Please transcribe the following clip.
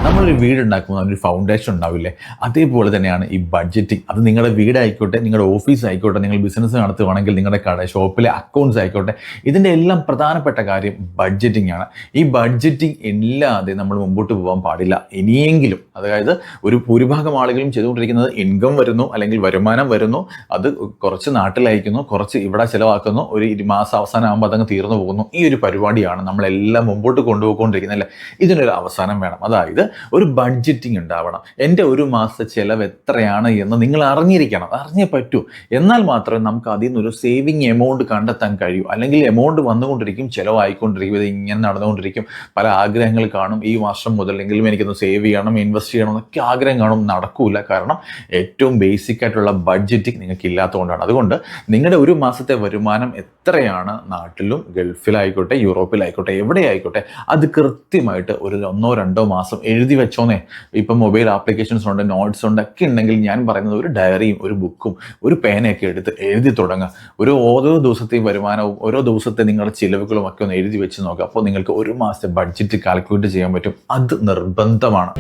നമ്മളൊരു വീടുണ്ടാക്കുമ്പോൾ അതിനൊരു ഫൗണ്ടേഷൻ ഉണ്ടാവില്ലേ? അതേപോലെ തന്നെയാണ് ഈ ബഡ്ജറ്റിംഗ്. അത് നിങ്ങളുടെ വീടായിക്കോട്ടെ, നിങ്ങളുടെ ഓഫീസ് ആയിക്കോട്ടെ, നിങ്ങൾ ബിസിനസ് നടത്തുവാണെങ്കിൽ നിങ്ങളുടെ ഷോപ്പിലെ അക്കൗണ്ട്സ് ആയിക്കോട്ടെ, ഇതിൻ്റെ എല്ലാം പ്രധാനപ്പെട്ട കാര്യം ബഡ്ജറ്റിംഗ് ആണ്. ഈ ബഡ്ജറ്റിംഗ് ഇല്ലാതെ നമ്മൾ മുമ്പോട്ട് പോകാൻ പാടില്ല ഇനിയെങ്കിലും. അതായത് ഒരു ഭൂരിഭാഗം ആളുകളും ചെയ്തുകൊണ്ടിരിക്കുന്നത് ഇൻകം വരുന്നു അല്ലെങ്കിൽ വരുമാനം വരുന്നു, അത് കുറച്ച് നാട്ടിലയക്കുന്നു, കുറച്ച് ഇവിടെ ചിലവാക്കുന്നു, ഒരു മാസം അവസാനം ആകുമ്പോൾ അതങ്ങ് തീർന്നു പോകുന്നു. ഈ ഒരു പരിപാടിയാണ് നമ്മളെല്ലാം മുമ്പോട്ട് കൊണ്ടുപോയിക്കൊണ്ടിരിക്കുന്നത് അല്ലേ? ഇതിനൊരു അവസാനം വേണം. അതായത് ഒരു ബഡ്ജറ്റിംഗ് ഉണ്ടാവണം. എൻ്റെ ഒരു മാസത്തെ ചിലവ് എത്രയാണ് എന്ന് നിങ്ങൾ അറിഞ്ഞിരിക്കണം, അറിഞ്ഞേ പറ്റൂ. എന്നാൽ മാത്രമേ നമുക്ക് അതിൽ നിന്നൊരു സേവിങ് എമൗണ്ട് കണ്ടെത്താൻ കഴിയൂ. അല്ലെങ്കിൽ എമൗണ്ട് വന്നുകൊണ്ടിരിക്കും, ചിലവായിക്കൊണ്ടിരിക്കും, ഇത് ഇങ്ങനെ നടന്നുകൊണ്ടിരിക്കും. പല ആഗ്രഹങ്ങൾ കാണും, ഈ വർഷം മുതലെങ്കിലും എനിക്കൊന്ന് സേവ് ചെയ്യണം, ഇൻവെസ്റ്റ് ചെയ്യണം എന്നൊക്കെ ആഗ്രഹം കാണും, നടക്കൂല. കാരണം ഏറ്റവും ബേസിക് ആയിട്ടുള്ള ബഡ്ജറ്റിംഗ് നിങ്ങൾക്ക് ഇല്ലാത്തതുകൊണ്ടാണ്. അതുകൊണ്ട് നിങ്ങളുടെ ഒരു മാസത്തെ വരുമാനം എത്രയാണ്, നാട്ടിലും ഗൾഫിലായിക്കോട്ടെ യൂറോപ്പിലായിക്കോട്ടെ എവിടെയായിക്കോട്ടെ, അത് കൃത്യമായിട്ട് ഒരു 1-2 മാസം എഴുതി വെച്ചോന്നേ. ഇപ്പം മൊബൈൽ ആപ്ലിക്കേഷൻസ് ഉണ്ട്, നോട്ട്സ് ഉണ്ട്, ഒക്കെ ഉണ്ടെങ്കിൽ ഞാൻ പറയുന്നത് ഒരു ഡയറിയും ഒരു ബുക്കും ഒരു പേനയൊക്കെ എടുത്ത് എഴുതി തുടങ്ങുക. ഓരോ ദിവസത്തെയും വരുമാനവും ഓരോ ദിവസത്തെ നിങ്ങളുടെ ചിലവുകളും ഒക്കെ ഒന്ന് എഴുതി വെച്ച് നോക്കുക. അപ്പോൾ നിങ്ങൾക്ക് ഒരു മാസത്തെ ബഡ്ജറ്റ് കാൽക്കുലേറ്റ് ചെയ്യാൻ പറ്റും. അത് നിർബന്ധമാണ്.